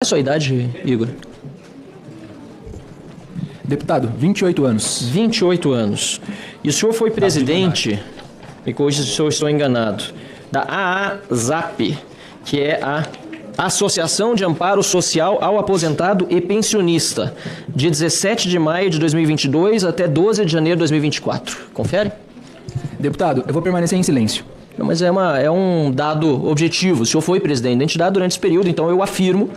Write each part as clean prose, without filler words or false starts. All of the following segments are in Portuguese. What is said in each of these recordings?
É a sua idade, Igor? Deputado, 28 anos. 28 anos. E o senhor foi presidente, me corrija se eu estou enganado, da AAZAP, que é a Associação de Amparo Social ao Aposentado e Pensionista, de 17 de maio de 2022 até 12 de janeiro de 2024. Confere? Deputado, eu vou permanecer em silêncio. Não, mas é um dado objetivo. O senhor foi presidente da entidade durante esse período, então eu afirmo.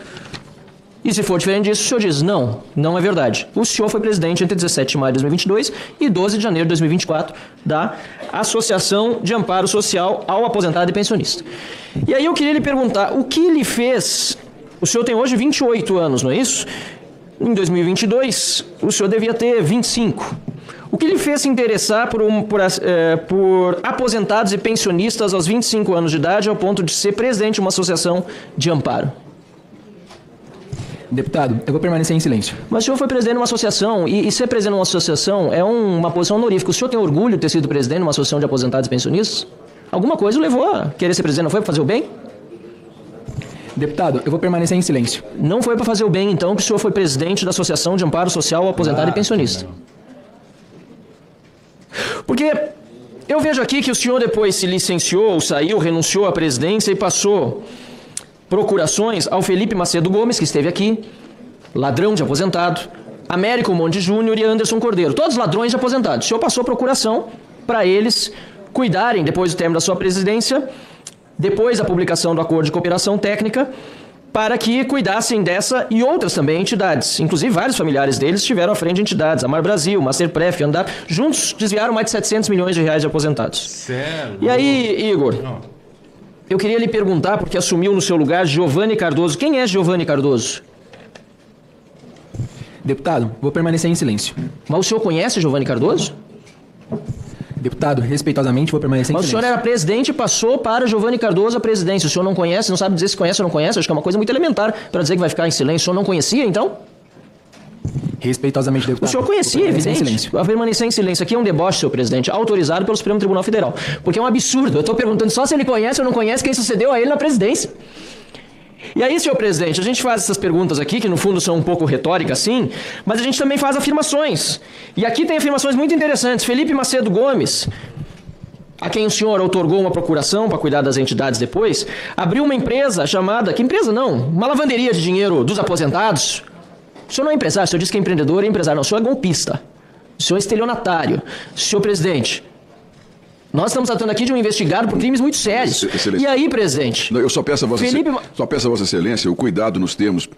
E se for diferente disso, o senhor diz, não é verdade. O senhor foi presidente entre 17 de maio de 2022 e 12 de janeiro de 2024 da Associação de Amparo Social ao Aposentado e Pensionista. E aí eu queria lhe perguntar, o que lhe fez... O senhor tem hoje 28 anos, não é isso? Em 2022, o senhor devia ter 25. O que lhe fez se interessar por aposentados e pensionistas aos 25 anos de idade ao ponto de ser presidente de uma associação de amparo? Deputado, eu vou permanecer em silêncio. Mas o senhor foi presidente de uma associação, e ser presidente de uma associação é uma posição honorífica. O senhor tem orgulho de ter sido presidente de uma associação de aposentados e pensionistas? Alguma coisa o levou a querer ser presidente, não foi para fazer o bem? Deputado, eu vou permanecer em silêncio. Não foi para fazer o bem, então, que o senhor foi presidente da Associação de Amparo Social ao Aposentado e Pensionista. Porque eu vejo aqui que o senhor depois se licenciou, saiu, renunciou à presidência e passou procurações ao Felipe Macedo Gomes, que esteve aqui, ladrão de aposentado, Américo Monte Júnior e Anderson Cordeiro, todos ladrões de aposentados. O senhor passou procuração para eles cuidarem, depois do término da sua presidência, depois da publicação do acordo de cooperação técnica, para que cuidassem dessa e outras também entidades. Inclusive, vários familiares deles estiveram à frente de entidades. Amar Brasil, Masterpref, Andar, juntos desviaram mais de 700 milhões de reais de aposentados. Sério? E aí, Igor, eu queria lhe perguntar, porque assumiu no seu lugar Giovanni Cardoso. Quem é Giovanni Cardoso? Deputado, vou permanecer em silêncio. Mas o senhor conhece Giovanni Cardoso? Deputado, respeitosamente, vou permanecer em Mas silêncio. o senhor era presidente e passou para Giovanni Cardoso a presidência. O senhor não conhece, não sabe dizer se conhece ou não conhece? Acho que é uma coisa muito elementar para dizer que vai ficar em silêncio. O senhor não conhecia, então? Respeitosamente, deputado. O senhor conhecia, evidente. Silêncio. Vai permanecer em silêncio. Aqui é um deboche, senhor presidente, autorizado pelo Supremo Tribunal Federal. Porque é um absurdo. Eu estou perguntando só se ele conhece ou não conhece quem sucedeu a ele na presidência. E aí, senhor presidente, a gente faz essas perguntas aqui, que no fundo são um pouco retóricas, sim, mas a gente também faz afirmações. E aqui tem afirmações muito interessantes. Felipe Macedo Gomes, a quem o senhor outorgou uma procuração para cuidar das entidades depois, abriu uma empresa chamada... Que empresa não? Uma lavanderia de dinheiro dos aposentados. O senhor não é empresário, o senhor disse que é empreendedor e empresário. Não, o senhor é golpista. O senhor é estelionatário. Senhor presidente, nós estamos tratando aqui de um investigado por crimes muito sérios. Excelência. E aí, presidente... Não, eu só peço a Felipe... só peço a Vossa Excelência o cuidado nos termos,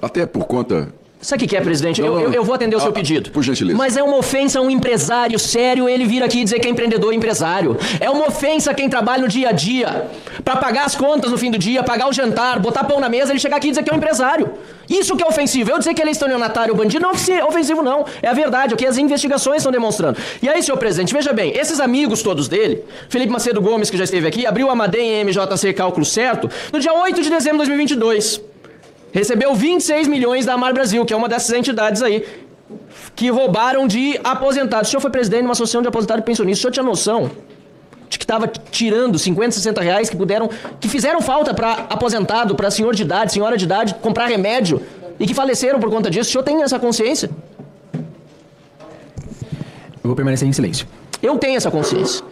até por conta... Sabe o que é, presidente? Eu vou atender o seu pedido. Por gentileza. Mas é uma ofensa a um empresário sério ele vir aqui dizer que é empreendedor e empresário. É uma ofensa a quem trabalha no dia a dia, para pagar as contas no fim do dia, pagar o jantar, botar pão na mesa, ele chegar aqui e dizer que é um empresário. Isso que é ofensivo. Eu dizer que ele é estelionatário ou bandido não é ofensivo, não. É a verdade, é o que as investigações estão demonstrando. E aí, senhor presidente, veja bem, esses amigos todos dele, Felipe Macedo Gomes, que já esteve aqui, abriu a Madem MJC Cálculo Certo no dia 8 de dezembro de 2022. Recebeu 26 milhões da Amar Brasil, que é uma dessas entidades aí, que roubaram de aposentados. O senhor foi presidente de uma associação de aposentados e pensionistas. O senhor tinha noção de que estava tirando 50, 60 reais que fizeram falta para aposentado, para senhor de idade, senhora de idade, comprar remédio e que faleceram por conta disso? O senhor tem essa consciência? Eu vou permanecer em silêncio. Eu tenho essa consciência.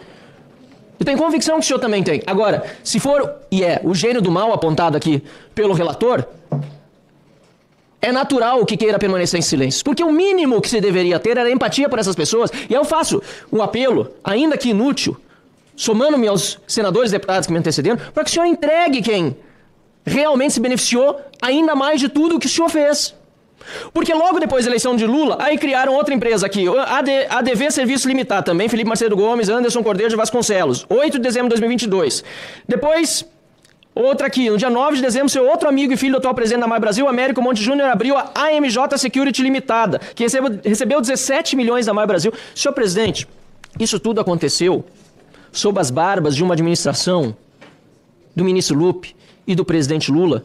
Eu tenho convicção que o senhor também tem. Agora, se for, e é, o gênio do mal apontado aqui pelo relator, é natural que queira permanecer em silêncio. Porque o mínimo que se deveria ter era empatia por essas pessoas. E eu faço um apelo, ainda que inútil, somando-me aos senadores e deputados que me antecederam, para que o senhor entregue quem realmente se beneficiou ainda mais de tudo o que o senhor fez. Porque logo depois da eleição de Lula, aí criaram outra empresa aqui, ADV Serviço Limitado também, Felipe Macedo Gomes, Anderson Cordeiro de Vasconcelos, 8 de dezembro de 2022. Depois, outra aqui, no dia 9 de dezembro, seu outro amigo e filho do atual presidente da Amar Brasil, Américo Monte Júnior, abriu a AMJ Security Limitada, que recebeu 17 milhões da Amar Brasil. Senhor presidente, isso tudo aconteceu sob as barbas de uma administração do ministro Lupe e do presidente Lula,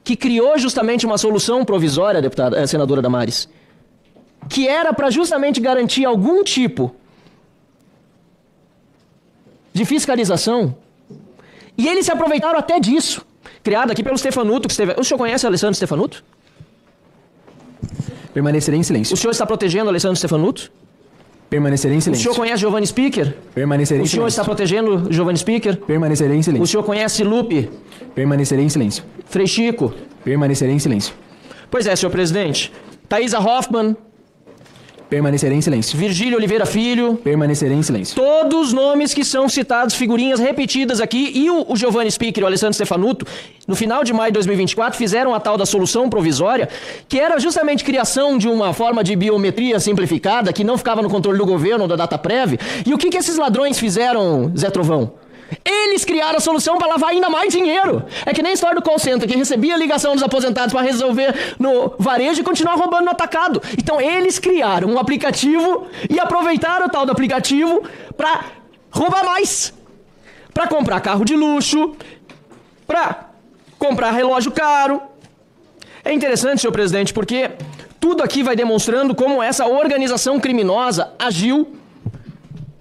que criou justamente uma solução provisória, senadora Damares, que era para justamente garantir algum tipo de fiscalização, e eles se aproveitaram até disso. criada aqui pelo Stefanuto, que esteve... O senhor conhece o Alessandro Stefanuto? Permanecerei em silêncio. O senhor está protegendo o Alessandro Stefanuto? Permanecerei em O silêncio. senhor conhece Giovanni Speaker? Permanecerei em O senhor silêncio. está protegendo Giovanni Speaker? Permanecerei em O silêncio. senhor conhece Lupe? Permanecerei em silêncio. Frei Chico? Permanecerei em silêncio. Pois é, senhor presidente. Thaisa Hoffmann, Permanecerei em silêncio. Virgílio Oliveira Filho, Permanecerei em silêncio. todos os nomes que são citados, figurinhas repetidas aqui, e o Giovanni Speaker e o Alessandro Stefanuto, no final de maio de 2024, fizeram a tal da solução provisória, que era justamente criação de uma forma de biometria simplificada, que não ficava no controle do governo, da DataPrev. E o que esses ladrões fizeram, Zé Trovão? Eles criaram a solução para lavar ainda mais dinheiro. É que nem a história do call center, que recebia a ligação dos aposentados para resolver no varejo e continuar roubando no atacado. Então eles criaram um aplicativo e aproveitaram o tal do aplicativo para roubar mais. Para comprar carro de luxo, para comprar relógio caro. É interessante, senhor presidente, porque tudo aqui vai demonstrando como essa organização criminosa agiu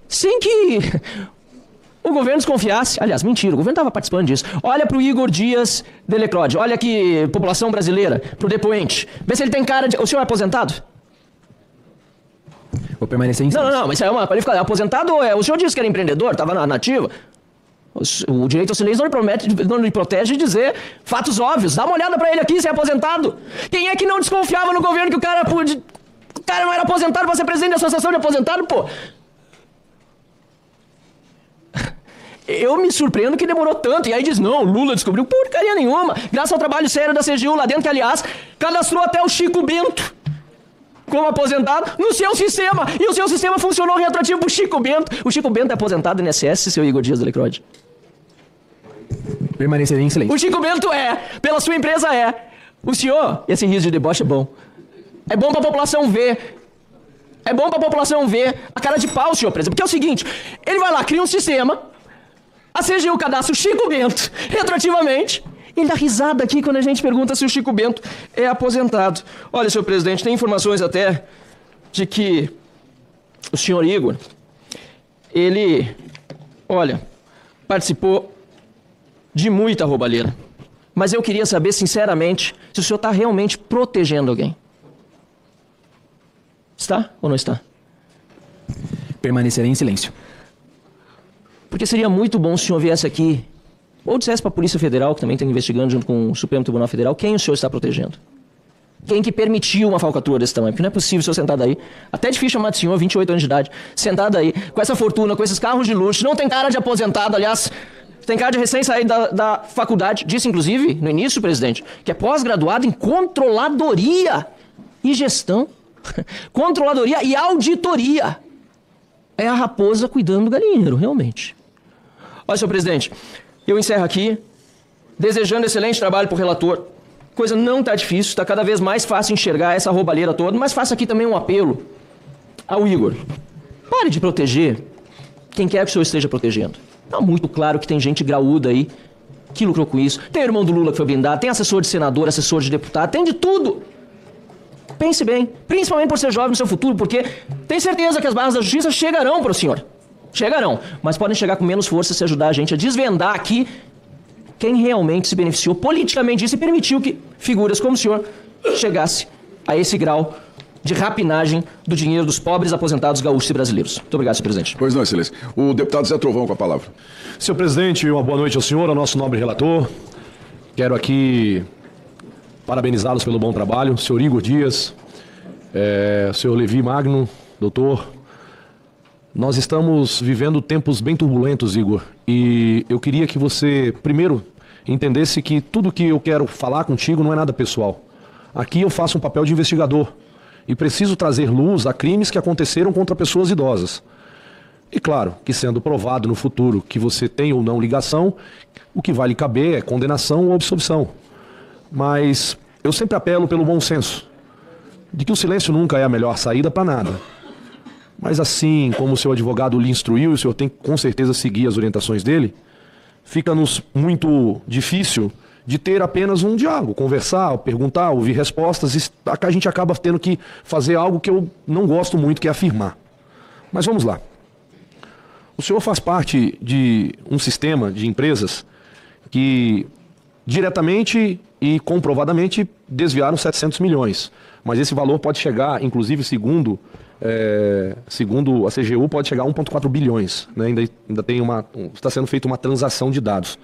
sem que o governo desconfiasse. Aliás, mentira, o governo estava participando disso. Olha pro Igor Dias Delecrode, olha aqui, população brasileira, pro depoente. Vê se ele tem cara de... O senhor é aposentado? Vou permanecer em silêncio. Não, mas isso é uma qualificação. É aposentado ou é... O senhor disse que era empreendedor, estava na ativa. O direito ao silêncio não lhe protege de dizer fatos óbvios. Dá uma olhada pra ele aqui, se é aposentado. Quem é que não desconfiava no governo que o cara não era aposentado pra ser presidente da associação de aposentado, pô? Eu me surpreendo que demorou tanto. E aí diz, não, Lula descobriu porcaria nenhuma. Graças ao trabalho sério da CGU lá dentro, que aliás, cadastrou até o Chico Bento como aposentado no seu sistema. E o seu sistema funcionou retroativo pro Chico Bento. O Chico Bento é aposentado no INSS, seu Igor Dias Delecrode? Permanecerei em silêncio. O Chico Bento é, pela sua empresa é. O senhor, esse riso de deboche é bom. É bom pra população ver. É bom pra população ver a cara de pau, senhor presidente. Porque é o seguinte, ele vai lá, cria um sistema, a CGU cadastra o Chico Bento retroativamente. Ele dá risada aqui quando a gente pergunta se o Chico Bento é aposentado. Olha, senhor presidente, tem informações até de que o senhor Igor, ele, olha, participou de muita roubalheira. Mas eu queria saber, sinceramente, se o senhor está realmente protegendo alguém. Está ou não está? Permanecerei em silêncio. Porque seria muito bom se o senhor viesse aqui, ou dissesse para a Polícia Federal, que também está investigando junto com o Supremo Tribunal Federal, quem o senhor está protegendo. Quem que permitiu uma falcatrua desse tamanho? Porque não é possível o senhor sentado aí, até difícil chamar de senhor, 28 anos de idade, sentado aí, com essa fortuna, com esses carros de luxo, não tem cara de aposentado, aliás, tem cara de recém-saído da faculdade. Disse, inclusive, no início, presidente, que é pós-graduado em controladoria e gestão. Controladoria e auditoria. É a raposa cuidando do galinheiro, realmente. Olha, senhor presidente, eu encerro aqui, desejando excelente trabalho para o relator. Coisa não está difícil, está cada vez mais fácil enxergar essa roubalheira toda, mas faço aqui também um apelo ao Igor. Pare de proteger quem quer que o senhor esteja protegendo. Está muito claro que tem gente graúda aí que lucrou com isso. Tem o irmão do Lula que foi blindado, tem assessor de senador, assessor de deputado, tem de tudo. Pense bem, principalmente por ser jovem no seu futuro, porque tem certeza que as barras da justiça chegarão para o senhor. Chegarão, mas podem chegar com menos força se ajudar a gente a desvendar aqui quem realmente se beneficiou politicamente disso e permitiu que figuras como o senhor chegasse a esse grau de rapinagem do dinheiro dos pobres aposentados gaúchos e brasileiros. Muito obrigado, senhor presidente. Pois não, excelência. O deputado Zé Trovão com a palavra. Senhor presidente, uma boa noite ao senhor, ao nosso nobre relator. Quero aqui parabenizá-los pelo bom trabalho. Senhor Igor Dias, senhor Levi Magno, doutor. Nós estamos vivendo tempos bem turbulentos, Igor. E eu queria que você, primeiro, entendesse que tudo que eu quero falar contigo não é nada pessoal. Aqui eu faço um papel de investigador. E preciso trazer luz a crimes que aconteceram contra pessoas idosas. E claro, que sendo provado no futuro que você tem ou não ligação, o que vai lhe caber é condenação ou absolvição. Mas eu sempre apelo pelo bom senso, de que o silêncio nunca é a melhor saída para nada. Mas assim como o seu advogado lhe instruiu, e o senhor tem que com certeza seguir as orientações dele, fica-nos muito difícil de ter apenas um diálogo, conversar, perguntar, ouvir respostas, e a gente acaba tendo que fazer algo que eu não gosto muito, que é afirmar. Mas vamos lá. O senhor faz parte de um sistema de empresas que diretamente e comprovadamente desviaram 700 milhões. Mas esse valor pode chegar, inclusive, segundo a CGU, pode chegar a 1,4 bilhões. Né? Ainda tem está sendo feita uma transação de dados.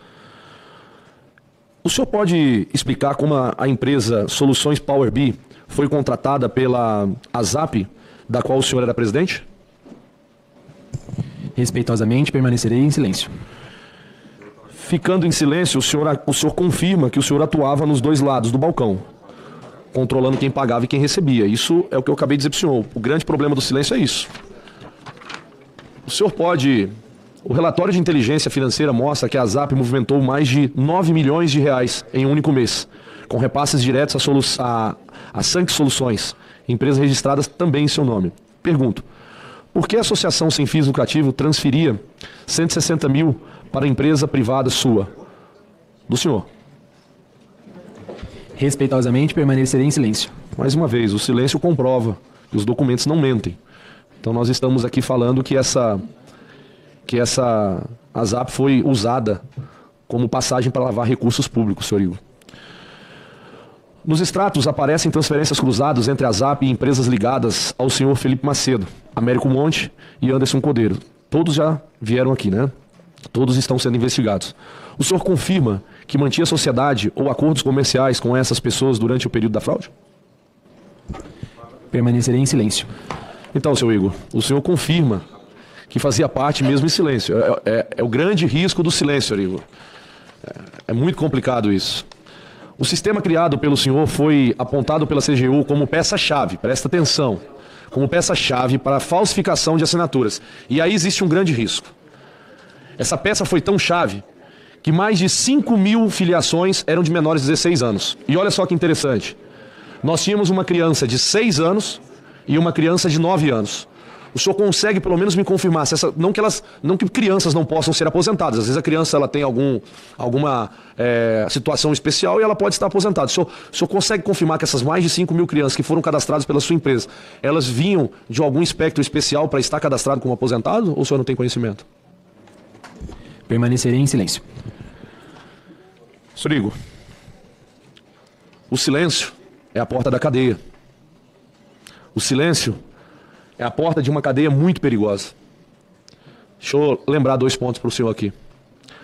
O senhor pode explicar como a empresa Soluções Power BI foi contratada pela ASAP, da qual o senhor era presidente? Respeitosamente, permanecerei em silêncio. Ficando em silêncio, o senhor confirma que o senhor atuava nos dois lados do balcão, controlando quem pagava e quem recebia. Isso é o que eu acabei de dizer para o senhor. O grande problema do silêncio é isso. O senhor pode... O relatório de inteligência financeira mostra que a ASAP movimentou mais de 9 milhões de reais em um único mês, com repasses diretos a Sank Soluções, empresa registrada também em seu nome. Pergunto, por que a associação sem fins lucrativos transferia 160 mil para a empresa privada sua? Do senhor. Respeitosamente, permanecerei em silêncio. Mais uma vez, o silêncio comprova que os documentos não mentem. Então nós estamos aqui falando que essa ASAP foi usada como passagem para lavar recursos públicos, senhor Igor. Nos extratos aparecem transferências cruzadas entre a ASAP e empresas ligadas ao senhor Felipe Macedo, Américo Monte e Anderson Cordeiro. Todos já vieram aqui, né? Todos estão sendo investigados. O senhor confirma que mantinha sociedade ou acordos comerciais com essas pessoas durante o período da fraude? Permanecerei em silêncio. Então, senhor Igor, o senhor confirma que fazia parte mesmo em silêncio. É o grande risco do silêncio, senhor Igor. É muito complicado isso. O sistema criado pelo senhor foi apontado pela CGU como peça-chave, presta atenção, como peça-chave para a falsificação de assinaturas. E aí existe um grande risco. Essa peça foi tão chave que mais de 5 mil filiações eram de menores de 16 anos. E olha só que interessante. Nós tínhamos uma criança de 6 anos e uma criança de 9 anos. O senhor consegue pelo menos me confirmar, se não que crianças não possam ser aposentadas. Às vezes a criança ela tem alguma situação especial e ela pode estar aposentada. O senhor consegue confirmar que essas mais de 5 mil crianças que foram cadastradas pela sua empresa, elas vinham de algum espectro especial para estar cadastrado como aposentado ou o senhor não tem conhecimento? Permanecerei em silêncio. Senhor Igor, o silêncio é a porta da cadeia. O silêncio é a porta de uma cadeia muito perigosa. Deixa eu lembrar 2 pontos para o senhor aqui.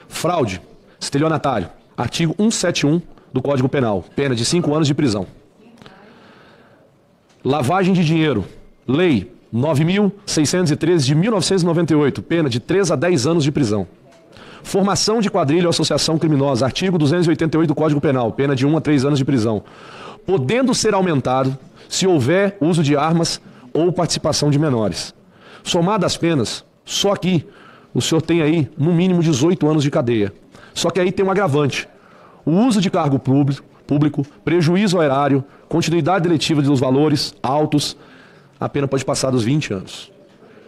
Fraude, estelionatário, artigo 171 do Código Penal, pena de 5 anos de prisão. Lavagem de dinheiro, lei 9.613 de 1998, pena de 3 a 10 anos de prisão. Formação de quadrilha ou associação criminosa, artigo 288 do Código Penal, pena de 1 a 3 anos de prisão. Podendo ser aumentado se houver uso de armas ou participação de menores. Somadas as penas, só aqui o senhor tem aí no mínimo 18 anos de cadeia. Só que aí tem um agravante. O uso de cargo público, prejuízo ao erário, continuidade deletiva dos valores altos, a pena pode passar dos 20 anos.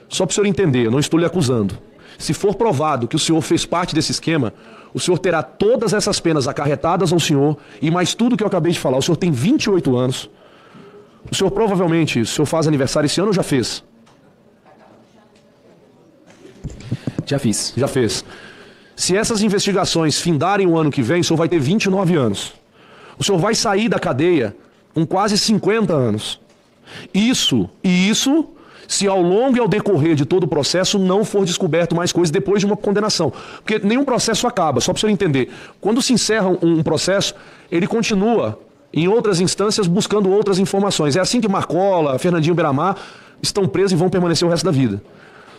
Só para o senhor entender, eu não estou lhe acusando. Se for provado que o senhor fez parte desse esquema, o senhor terá todas essas penas acarretadas ao senhor e mais tudo que eu acabei de falar. O senhor tem 28 anos. O senhor provavelmente, o senhor faz aniversário esse ano ou já fez? Já fiz. Já fez. Se essas investigações findarem o ano que vem, o senhor vai ter 29 anos. O senhor vai sair da cadeia com quase 50 anos. Isso se ao longo e ao decorrer de todo o processo não for descoberto mais coisas depois de uma condenação. Porque nenhum processo acaba, só para o senhor entender. Quando se encerra um processo, ele continua em outras instâncias buscando outras informações. É assim que Marcola, Fernandinho Beiramar estão presos e vão permanecer o resto da vida.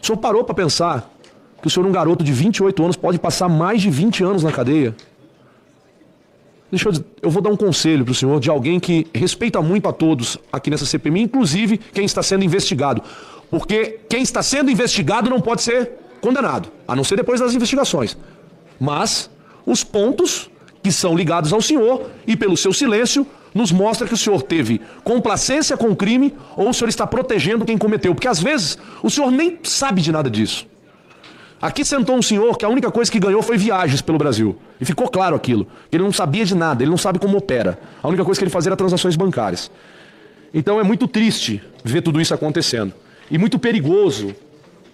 O senhor parou para pensar que o senhor, um garoto de 28 anos, pode passar mais de 20 anos na cadeia? Eu vou dar um conselho para o senhor de alguém que respeita muito a todos aqui nessa CPMI, inclusive quem está sendo investigado. Porque quem está sendo investigado não pode ser condenado, a não ser depois das investigações. Mas os pontos que são ligados ao senhor e pelo seu silêncio nos mostra que o senhor teve complacência com o crime ou o senhor está protegendo quem cometeu. Porque às vezes o senhor nem sabe de nada disso. Aqui sentou um senhor que a única coisa que ganhou foi viagens pelo Brasil. E ficou claro aquilo. Ele não sabia de nada, ele não sabe como opera. A única coisa que ele fazia era transações bancárias. Então é muito triste ver tudo isso acontecendo. E muito perigoso,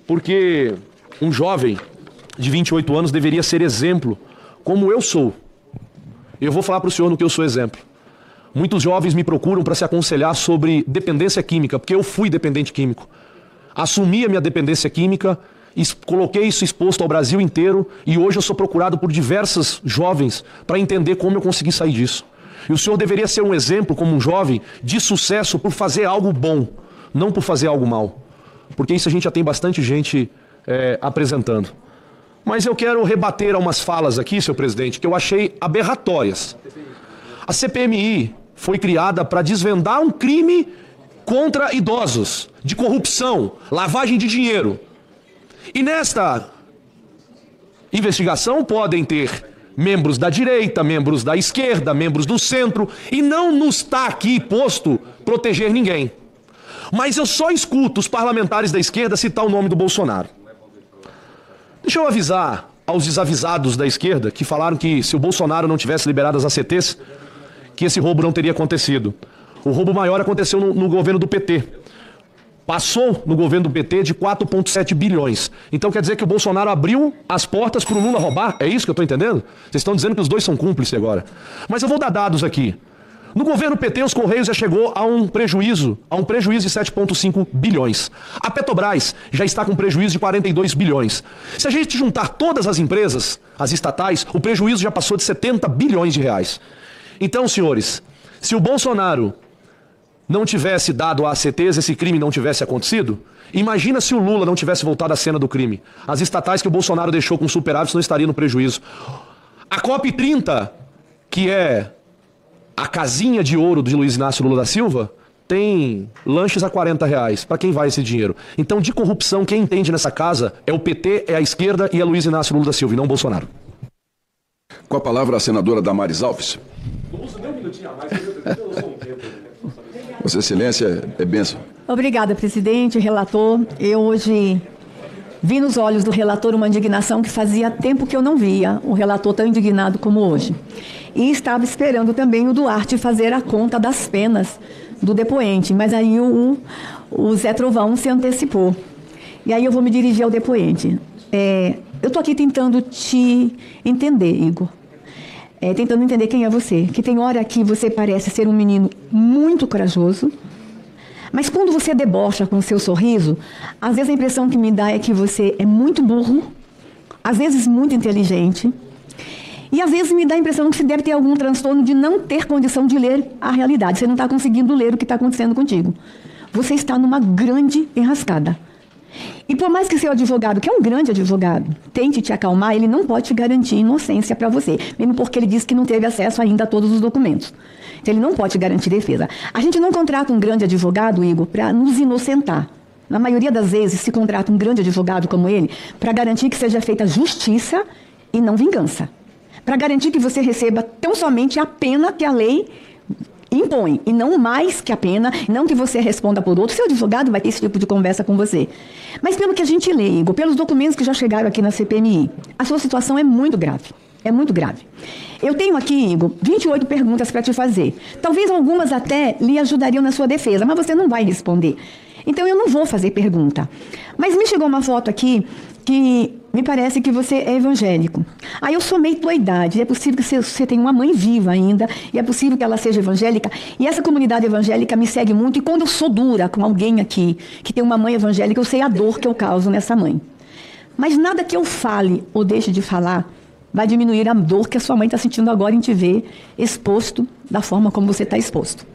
porque um jovem de 28 anos deveria ser exemplo, como eu sou. Eu vou falar para o senhor no que eu sou exemplo. Muitos jovens me procuram para se aconselhar sobre dependência química, porque eu fui dependente químico. Assumi a minha dependência química, coloquei isso exposto ao Brasil inteiro e hoje eu sou procurado por diversos jovens para entender como eu consegui sair disso. E o senhor deveria ser um exemplo, como um jovem, de sucesso por fazer algo bom, não por fazer algo mal. Porque isso a gente já tem bastante gente apresentando. Mas eu quero rebater a umas falas aqui, senhor presidente, que eu achei aberratórias. A CPMI foi criada para desvendar um crime contra idosos, de corrupção, lavagem de dinheiro. E nesta investigação podem ter membros da direita, membros da esquerda, membros do centro, e não nos está aqui posto proteger ninguém. Mas eu só escuto os parlamentares da esquerda citar o nome do Bolsonaro. Deixa eu avisar aos desavisados da esquerda que falaram que se o Bolsonaro não tivesse liberado as ACTs, que esse roubo não teria acontecido. O roubo maior aconteceu no governo do PT. Passou no governo do PT de 4,7 bilhões. Então quer dizer que o Bolsonaro abriu as portas para o Lula roubar? É isso que eu estou entendendo? Vocês estão dizendo que os dois são cúmplices agora. Mas eu vou dar dados aqui. No governo PT, os Correios já chegou a um prejuízo de 7,5 bilhões. A Petrobras já está com prejuízo de 42 bilhões. Se a gente juntar todas as empresas, as estatais, o prejuízo já passou de 70 bilhões de reais. Então, senhores, se o Bolsonaro não tivesse dado a ACTs, esse crime não tivesse acontecido, imagina se o Lula não tivesse voltado à cena do crime. As estatais que o Bolsonaro deixou com superávit não estariam no prejuízo. A COP30, que é a casinha de ouro de Luiz Inácio Lula da Silva, tem lanches a R$40. Para quem vai esse dinheiro? Então, de corrupção, quem entende nessa casa é o PT, é a esquerda e é Luiz Inácio Lula da Silva, e não Bolsonaro. Com a palavra a senadora Damares Alves. Vossa Excelência, é bênção. Obrigada, presidente, relator. Eu hoje vi nos olhos do relator uma indignação que fazia tempo que eu não via um relator tão indignado como hoje. E estava esperando também o Duarte fazer a conta das penas do depoente, mas aí o Zé Trovão se antecipou. E aí eu vou me dirigir ao depoente. Eu estou aqui tentando te entender, Igor. Tentando entender quem é você. Que tem hora que você parece ser um menino muito corajoso, mas quando você debocha com o seu sorriso, às vezes a impressão que me dá é que você é muito burro, às vezes muito inteligente, e às vezes me dá a impressão que você deve ter algum transtorno de não ter condição de ler a realidade. Você não está conseguindo ler o que está acontecendo contigo. Você está numa grande enrascada. E por mais que seu advogado, que é um grande advogado, tente te acalmar, ele não pode te garantir inocência para você, mesmo porque ele diz que não teve acesso ainda a todos os documentos. Então ele não pode te garantir defesa. A gente não contrata um grande advogado, Igor, para nos inocentar. Na maioria das vezes se contrata um grande advogado como ele para garantir que seja feita justiça e não vingança. Para garantir que você receba tão somente a pena que a lei impõe, e não mais que a pena, não que você responda por outro. Seu advogado vai ter esse tipo de conversa com você. Mas pelo que a gente lê, Igor, pelos documentos que já chegaram aqui na CPMI, a sua situação é muito grave. É muito grave. Eu tenho aqui, Igor, 28 perguntas para te fazer. Talvez algumas até lhe ajudariam na sua defesa, mas você não vai responder. Então eu não vou fazer pergunta. Mas me chegou uma foto aqui que me parece que você é evangélico. Aí eu somei tua idade. É possível que você tenha uma mãe viva ainda, e é possível que ela seja evangélica. E essa comunidade evangélica me segue muito, e quando eu sou dura com alguém aqui que tem uma mãe evangélica, eu sei a dor que eu causo nessa mãe. Mas nada que eu fale ou deixe de falar vai diminuir a dor que a sua mãe está sentindo agora em te ver exposto da forma como você está exposto.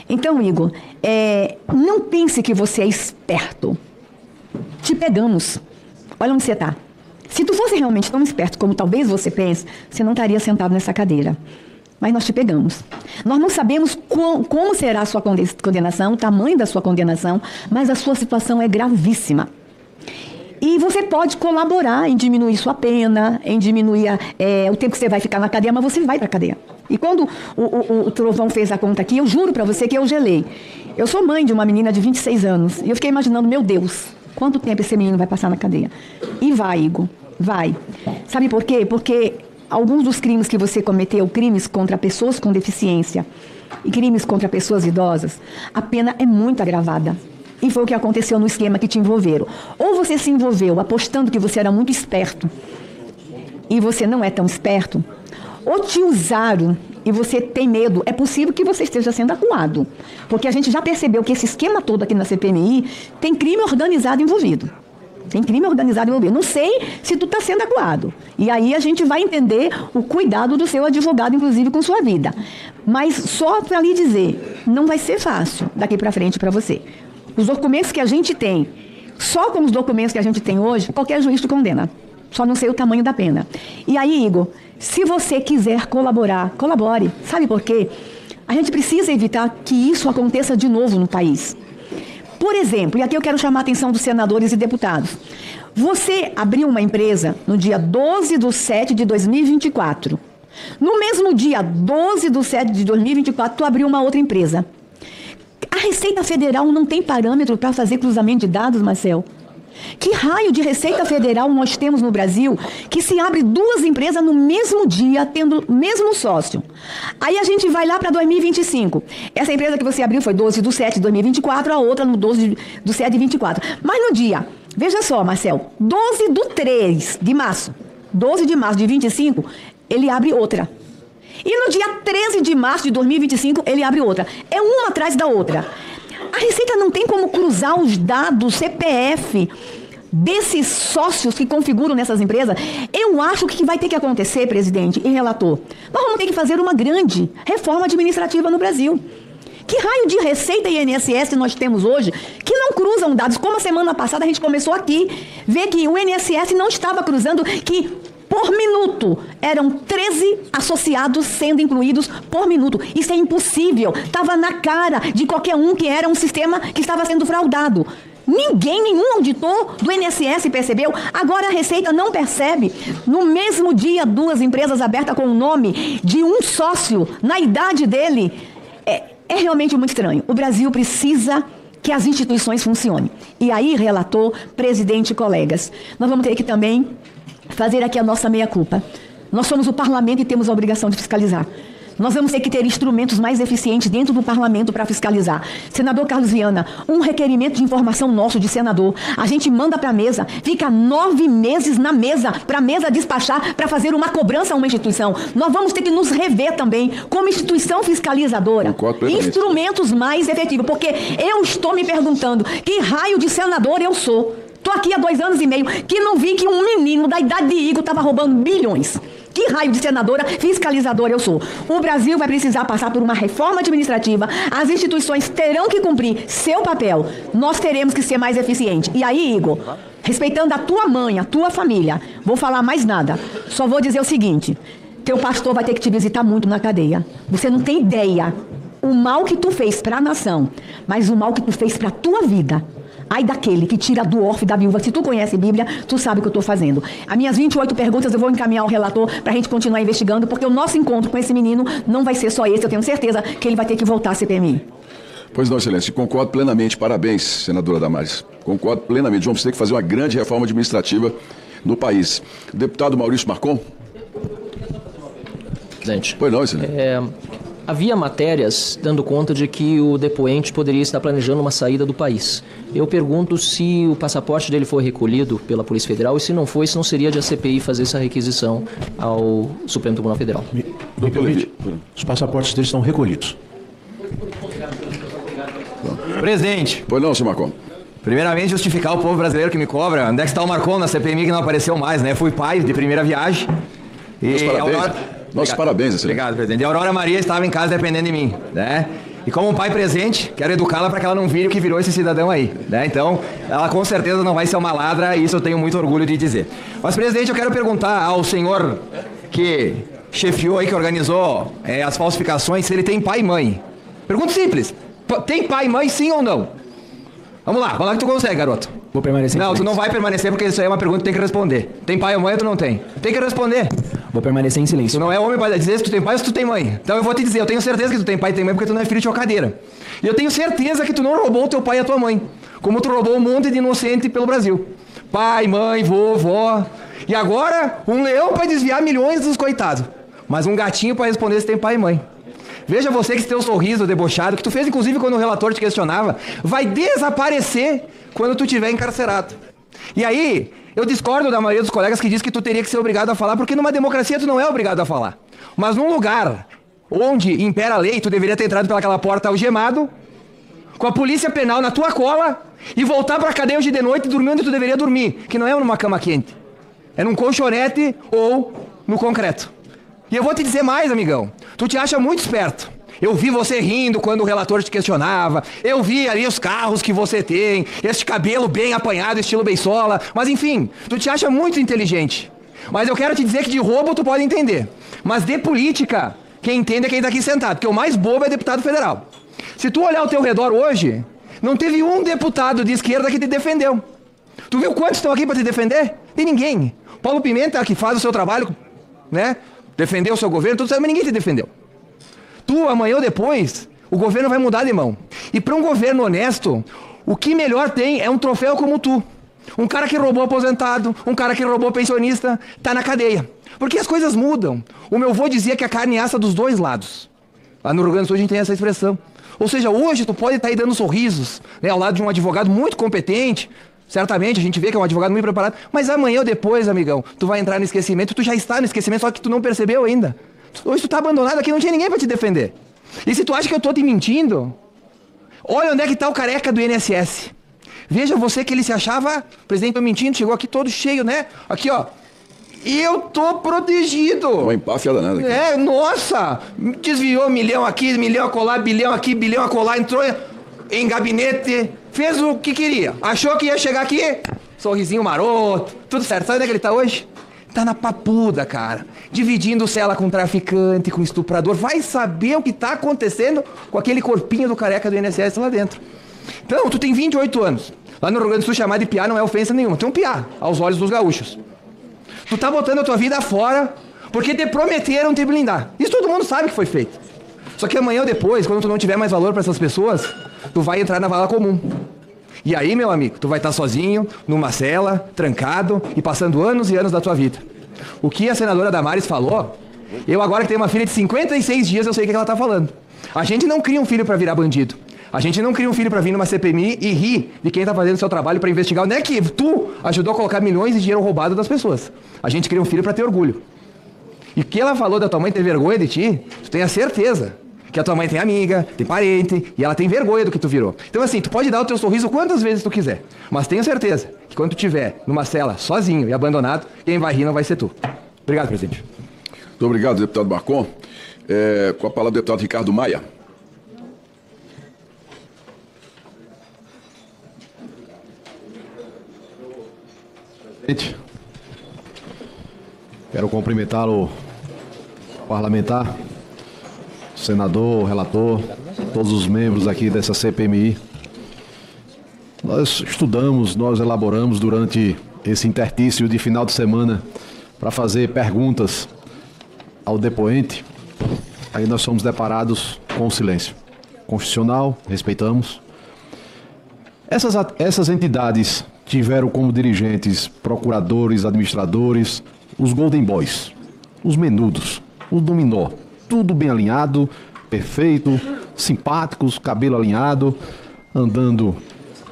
Então, Igor, não pense que você é esperto. Te pegamos. Olha onde você está. Se tu fosse realmente tão esperto como talvez você pense, você não estaria sentado nessa cadeira. Mas nós te pegamos. Nós não sabemos como será a sua condenação, o tamanho da sua condenação, mas a sua situação é gravíssima. E você pode colaborar em diminuir sua pena, em diminuir o tempo que você vai ficar na cadeia, mas você vai para a cadeia. E quando o Trovão fez a conta aqui, eu juro para você que eu gelei. Eu sou mãe de uma menina de 26 anos, e eu fiquei imaginando, meu Deus, quanto tempo esse menino vai passar na cadeia? E vai, Igor, vai. Sabe por quê? Porque alguns dos crimes que você cometeu, crimes contra pessoas com deficiência e crimes contra pessoas idosas, a pena é muito agravada. E foi o que aconteceu no esquema que te envolveram. Ou você se envolveu apostando que você era muito esperto e você não é tão esperto, ou te usaram e você tem medo, é possível que você esteja sendo acuado. Porque a gente já percebeu que esse esquema todo aqui na CPMI tem crime organizado envolvido. Tem crime organizado envolvido. Não sei se tu está sendo acuado. E aí a gente vai entender o cuidado do seu advogado, inclusive com sua vida. Mas só para lhe dizer, não vai ser fácil daqui para frente para você. Os documentos que a gente tem, só com os documentos que a gente tem hoje, qualquer juiz te condena. Só não sei o tamanho da pena. E aí, Igor, se você quiser colaborar, colabore. Sabe por quê? A gente precisa evitar que isso aconteça de novo no país. Por exemplo, e aqui eu quero chamar a atenção dos senadores e deputados. Você abriu uma empresa no dia 12/7/2024. No mesmo dia 12/7/2024, tu abriu uma outra empresa. A Receita Federal não tem parâmetro para fazer cruzamento de dados, Marcel? Que raio de Receita Federal nós temos no Brasil que se abre duas empresas no mesmo dia, tendo o mesmo sócio? Aí a gente vai lá para 2025. Essa empresa que você abriu foi 12/7/2024, a outra no 12/7/24. Mas no dia, veja só, Marcel, 12/3 de março, 12 de março de 25, ele abre outra. E no dia 13 de março de 2025, ele abre outra. É uma atrás da outra. A Receita não tem como cruzar os dados CPF desses sócios que configuram nessas empresas. Eu acho que vai ter que acontecer, presidente e relator. Nós vamos ter que fazer uma grande reforma administrativa no Brasil. Que raio de Receita e INSS nós temos hoje que não cruzam dados? Como a semana passada a gente começou aqui, ver que o INSS não estava cruzando, que por minuto eram 13 associados sendo incluídos por minuto. Isso é impossível. Estava na cara de qualquer um que era um sistema que estava sendo fraudado. Nenhum auditor do INSS percebeu. Agora a Receita não percebe. No mesmo dia, duas empresas abertas com o nome de um sócio, na idade dele. É realmente muito estranho. O Brasil precisa que as instituições funcionem. E aí, relator, presidente e colegas, nós vamos ter que também fazer aqui a nossa meia-culpa. Nós somos o parlamento e temos a obrigação de fiscalizar. Nós vamos ter que ter instrumentos mais eficientes dentro do parlamento para fiscalizar. Senador Carlos Viana, um requerimento de informação nosso de senador, a gente manda para a mesa, fica 9 meses na mesa, para a mesa despachar, para fazer uma cobrança a uma instituição. Nós vamos ter que nos rever também como instituição fiscalizadora. Instrumentos mais efetivos, porque eu estou me perguntando que raio de senador eu sou. Estou aqui há 2 anos e meio que não vi que um menino da idade de Igor estava roubando bilhões. Que raio de senadora fiscalizadora eu sou? O Brasil vai precisar passar por uma reforma administrativa, as instituições terão que cumprir seu papel, nós teremos que ser mais eficientes. E aí, Igor, respeitando a tua mãe, a tua família, vou falar mais nada, só vou dizer o seguinte, teu pastor vai ter que te visitar muito na cadeia. Você não tem ideia o mal que tu fez para a nação, mas o mal que tu fez para a tua vida. Ai daquele que tira do órfão e da viúva. Se tu conhece a Bíblia, tu sabe o que eu estou fazendo. As minhas 28 perguntas eu vou encaminhar ao relator para a gente continuar investigando, porque o nosso encontro com esse menino não vai ser só esse. Eu tenho certeza que ele vai ter que voltar à CPMI. Pois não, excelência. Concordo plenamente. Parabéns, senadora Damares. Concordo plenamente. Vamos ter que fazer uma grande reforma administrativa no país. Deputado Maurício Marcon. Presidente. Pois não, excelência. Havia matérias dando conta de que o depoente poderia estar planejando uma saída do país. Eu pergunto se o passaporte dele foi recolhido pela Polícia Federal e se não foi, se não seria de a CPI fazer essa requisição ao Supremo Tribunal Federal. Me permite, os passaportes deles estão recolhidos. Presidente. Pois não, senhor Marcon. Primeiramente, justificar o povo brasileiro que me cobra. Onde é que está o Marcon na CPMI que não apareceu mais, né? Fui pai de primeira viagem. Meus parabéns. Nossos parabéns, excelência. Obrigado, presidente. E a Aurora Maria estava em casa dependendo de mim, né? E como um pai presente, quero educá-la para que ela não vire o que virou esse cidadão aí, né? Então, ela com certeza não vai ser uma ladra e isso eu tenho muito orgulho de dizer. Mas, presidente, eu quero perguntar ao senhor que chefiou aí, que organizou as falsificações, se ele tem pai e mãe. Pergunta simples. Tem pai e mãe, sim ou não? Vamos lá que tu consegue, garoto. Vou permanecer. Não, tu não vai permanecer porque isso aí é uma pergunta que tu tem que responder. Tem pai ou mãe ou tu não tem? Tem que responder. Vou permanecer em silêncio. Tu não é homem para dizer se tu tem pai ou se tu tem mãe. Então eu vou te dizer, eu tenho certeza que tu tem pai e tem mãe porque tu não é filho de chocadeira. E eu tenho certeza que tu não roubou o teu pai e a tua mãe. Como tu roubou um monte de inocente pelo Brasil. Pai, mãe, vô, vó. E agora, um leão para desviar milhões dos coitados. Mas um gatinho para responder se tem pai e mãe. Veja você que esse teu sorriso debochado, que tu fez inclusive quando o relator te questionava, vai desaparecer quando tu estiver encarcerado. E aí, eu discordo da maioria dos colegas que diz que tu teria que ser obrigado a falar, porque numa democracia tu não é obrigado a falar. Mas num lugar onde impera a lei, tu deveria ter entrado pelaquela porta algemado, com a polícia penal na tua cola, e voltar pra cadeia hoje de noite e dormir onde tu deveria dormir, que não é numa cama quente. É num colchonete ou no concreto. E eu vou te dizer mais, amigão. Tu te acha muito esperto. Eu vi você rindo quando o relator te questionava. Eu vi ali os carros que você tem. Este cabelo bem apanhado, estilo beisola. Mas enfim, tu te acha muito inteligente. Mas eu quero te dizer que de roubo tu pode entender. Mas de política, quem entende é quem tá aqui sentado. Porque o mais bobo é deputado federal. Se tu olhar ao teu redor hoje, não teve um deputado de esquerda que te defendeu. Tu viu quantos estão aqui para te defender? Tem ninguém. Paulo Pimenta, que faz o seu trabalho, né? Defendeu o seu governo, tudo certo, mas ninguém te defendeu. Tu, amanhã ou depois, o governo vai mudar de mão. E para um governo honesto, o que melhor tem é um troféu como tu. Um cara que roubou aposentado, um cara que roubou pensionista, tá na cadeia. Porque as coisas mudam. O meu avô dizia que a carne assa dos dois lados. Lá no Rio Grande do Sul a gente tem essa expressão. Ou seja, hoje tu pode estar aí dando sorrisos, né, ao lado de um advogado muito competente. Certamente a gente vê que é um advogado muito preparado. Mas amanhã ou depois, amigão, tu vai entrar no esquecimento. Tu já está no esquecimento, só que tu não percebeu ainda. Hoje tu tá abandonado aqui, não tinha ninguém para te defender. E se tu acha que eu tô te mentindo, olha onde é que tá o careca do INSS. Veja você que ele se achava, presidente, tô mentindo, chegou aqui todo cheio, né? Aqui, ó. Eu tô protegido. Uma empáfia danada aqui. É, nossa! Desviou milhão aqui, milhão acolá, bilhão aqui, bilhão acolá, entrou em gabinete, fez o que queria. Achou que ia chegar aqui, sorrisinho maroto, tudo certo. Sabe onde é que ele tá hoje? Tá na papuda, cara. Dividindo cela com traficante, com estuprador. Vai saber o que tá acontecendo com aquele corpinho do careca do INSS lá dentro. Então, tu tem 28 anos. Lá no Rio Grande do Sul, chamar de piá não é ofensa nenhuma. Tu é um piá, aos olhos dos gaúchos. Tu tá botando a tua vida fora porque te prometeram te blindar. Isso todo mundo sabe que foi feito. Só que amanhã ou depois, quando tu não tiver mais valor para essas pessoas, tu vai entrar na vala comum. E aí, meu amigo, tu vai estar sozinho, numa cela, trancado e passando anos e anos da tua vida. O que a senadora Damares falou, eu agora que tenho uma filha de 56 dias, eu sei o que ela tá falando. A gente não cria um filho para virar bandido. A gente não cria um filho para vir numa CPMI e rir de quem tá fazendo o seu trabalho para investigar onde é que tu ajudou a colocar milhões de dinheiro roubado das pessoas. A gente cria um filho para ter orgulho. E o que ela falou da tua mãe ter vergonha de ti, tu tenha certeza que a tua mãe tem amiga, tem parente, e ela tem vergonha do que tu virou. Então assim, tu pode dar o teu sorriso quantas vezes tu quiser, mas tenha certeza que quando tu estiver numa cela sozinho e abandonado, quem vai rir não vai ser tu. Obrigado, presidente. Muito obrigado, deputado Marcon. Com a palavra, o deputado Ricardo Maia. Presidente, quero cumprimentá-lo, parlamentar, senador, relator, todos os membros aqui dessa CPMI. Nós estudamos, nós elaboramos durante esse interstício de final de semana para fazer perguntas ao depoente. Aí nós fomos deparados com o silêncio constitucional, respeitamos. Essas entidades tiveram como dirigentes procuradores, administradores, os Golden Boys, os menudos, os dominó, tudo bem alinhado, perfeito, simpáticos, cabelo alinhado, andando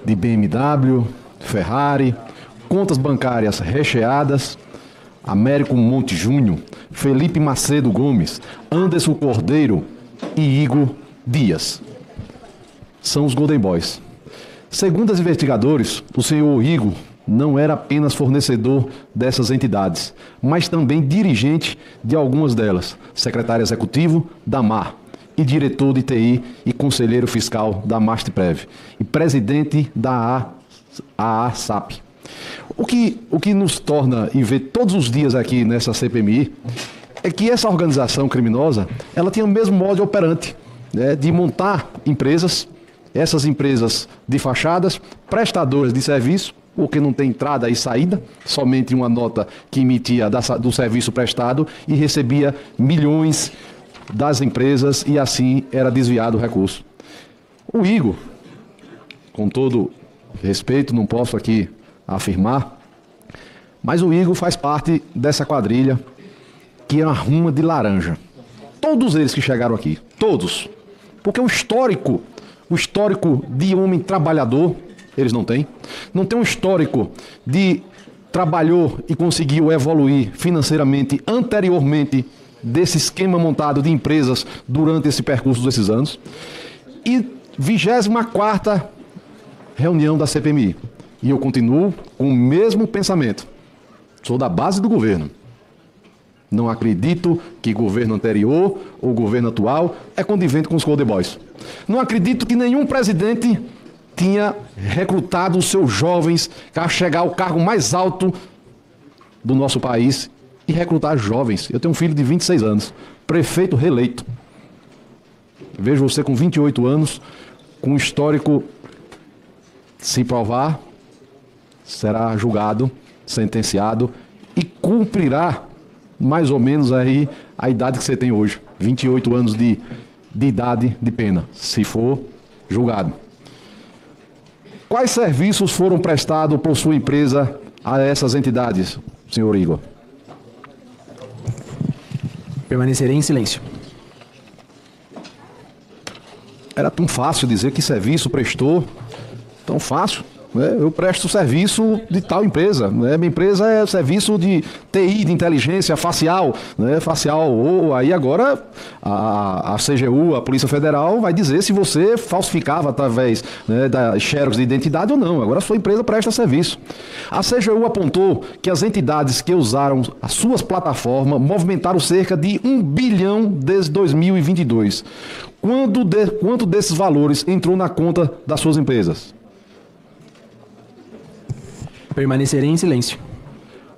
de BMW, Ferrari, contas bancárias recheadas, Américo Monte Júnior, Felipe Macedo Gomes, Anderson Cordeiro e Igor Dias. São os Golden Boys. Segundo os investigadores, o senhor Igor não era apenas fornecedor dessas entidades, mas também dirigente de algumas delas, secretário executivo da MAR e diretor de TI e conselheiro fiscal da Masterprev e presidente da AASAP. O que nos torna e vê todos os dias aqui nessa CPMI é que essa organização criminosa, ela tinha o mesmo modo operante, né, de montar empresas, essas empresas de fachadas, prestadoras de serviço, porque não tem entrada e saída, somente uma nota que emitia do serviço prestado e recebia milhões das empresas e assim era desviado o recurso. O Igor, com todo respeito, não posso aqui afirmar, mas o Igor faz parte dessa quadrilha que é uma ruma de laranja. Todos eles que chegaram aqui, todos, porque o histórico de homem trabalhador, Eles não têm. Não tem um histórico de trabalhou e conseguiu evoluir financeiramente anteriormente desse esquema montado de empresas durante esse percurso desses anos. E 24ª reunião da CPMI. E eu continuo com o mesmo pensamento. Sou da base do governo. Não acredito que governo anterior ou governo atual é conivente com os Golden Boys. Não acredito que nenhum presidente tinha recrutado os seus jovens para chegar ao cargo mais alto do nosso país e recrutar jovens. Eu tenho um filho de 26 anos, prefeito reeleito. Vejo você com 28 anos, com histórico, se provar, será julgado, sentenciado e cumprirá mais ou menos aí a idade que você tem hoje, 28 anos de idade de pena, se for julgado. Quais serviços foram prestados por sua empresa a essas entidades, senhor Igor? Permanecerei em silêncio. Era tão fácil dizer que serviço prestou, tão fácil. Eu presto serviço de tal empresa. Minha empresa é serviço de TI, de inteligência facial. Facial, ou aí agora a CGU, a Polícia Federal, vai dizer se você falsificava através da xerox de identidade ou não. Agora a sua empresa presta serviço. A CGU apontou que as entidades que usaram as suas plataformas movimentaram cerca de 1 bilhão desde 2022. Quanto desses valores entrou na conta das suas empresas? Permanecerei em silêncio.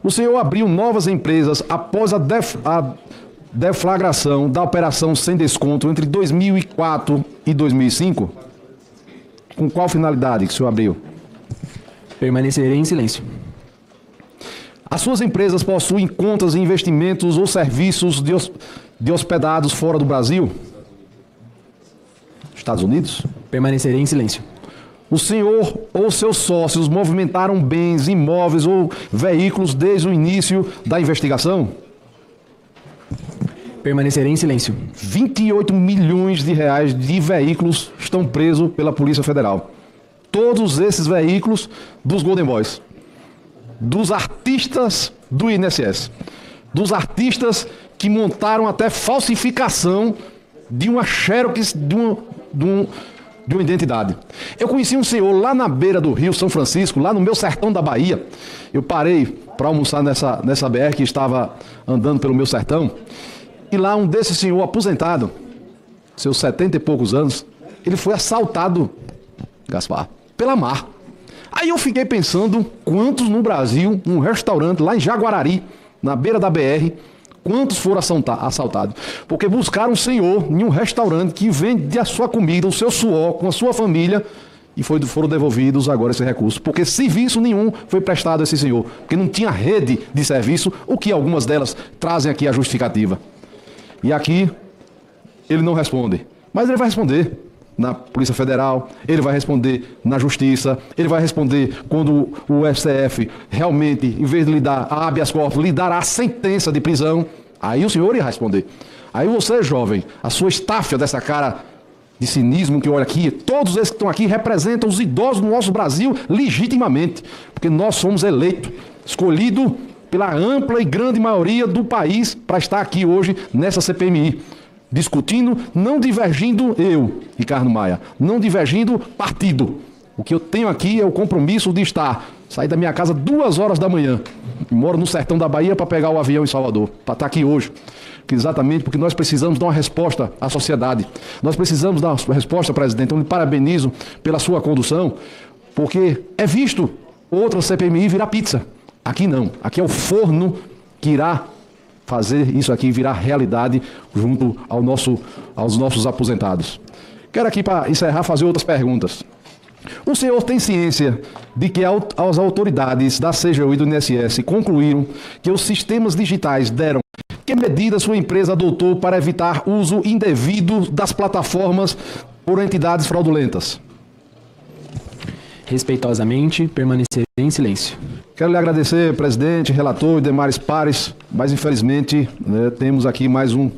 O senhor abriu novas empresas após a deflagração da operação sem desconto entre 2004 e 2005? Com qual finalidade que o senhor abriu? Permanecerei em silêncio. As suas empresas possuem contas em investimentos ou serviços de hospedados fora do Brasil? Estados Unidos? Permanecerei em silêncio. O senhor ou seus sócios movimentaram bens, imóveis ou veículos desde o início da investigação? Permanecerei em silêncio. 28 milhões de reais de veículos estão presos pela Polícia Federal. Todos esses veículos dos Golden Boys. Dos artistas do INSS. Dos artistas que montaram até falsificação de uma xerox de uma identidade. Eu conheci um senhor lá na beira do Rio São Francisco, lá no meu sertão da Bahia. Eu parei para almoçar nessa BR que estava andando pelo meu sertão. E lá um desses senhor aposentado, seus 70 e poucos anos, ele foi assaltado, Gaspar, pela mar. Aí eu fiquei pensando quantos no Brasil, num restaurante lá em Jaguarari, na beira da BR, quantos foram assaltados? Porque buscaram um senhor em um restaurante que vende a sua comida, o seu suor, com a sua família, e foram devolvidos agora esse recurso. Porque serviço nenhum foi prestado a esse senhor. Porque não tinha rede de serviço, o que algumas delas trazem aqui a justificativa. E aqui, ele não responde. Mas ele vai responder na Polícia Federal, ele vai responder na Justiça, ele vai responder quando o STF realmente, em vez de lhe dar a habeas corpus, lhe dará a sentença de prisão. Aí o senhor irá responder. Aí você, jovem, a sua estáfia dessa cara de cinismo que olha aqui, todos esses que estão aqui representam os idosos do nosso Brasil legitimamente, porque nós somos eleitos, escolhidos pela ampla e grande maioria do país para estar aqui hoje nessa CPMI. Discutindo, não divergindo eu, Ricardo Maia, não divergindo partido. O que eu tenho aqui é o compromisso de sair da minha casa 2 horas da manhã. Moro no sertão da Bahia para pegar o avião em Salvador, para estar aqui hoje. Exatamente porque nós precisamos dar uma resposta à sociedade. Nós precisamos dar uma resposta, presidente. Eu lhe parabenizo pela sua condução, porque é visto outra CPMI virar pizza. Aqui não, aqui é o forno que irá fazer isso aqui virar realidade junto aos nossos aposentados. Quero aqui, para encerrar, fazer outras perguntas. O senhor tem ciência de que as autoridades da CGU e do INSS concluíram que os sistemas digitais deram que medidas sua empresa adotou para evitar uso indevido das plataformas por entidades fraudulentas? Respeitosamente, permanecerei em silêncio. Quero lhe agradecer, presidente, relator e demais pares, mas infelizmente temos aqui mais um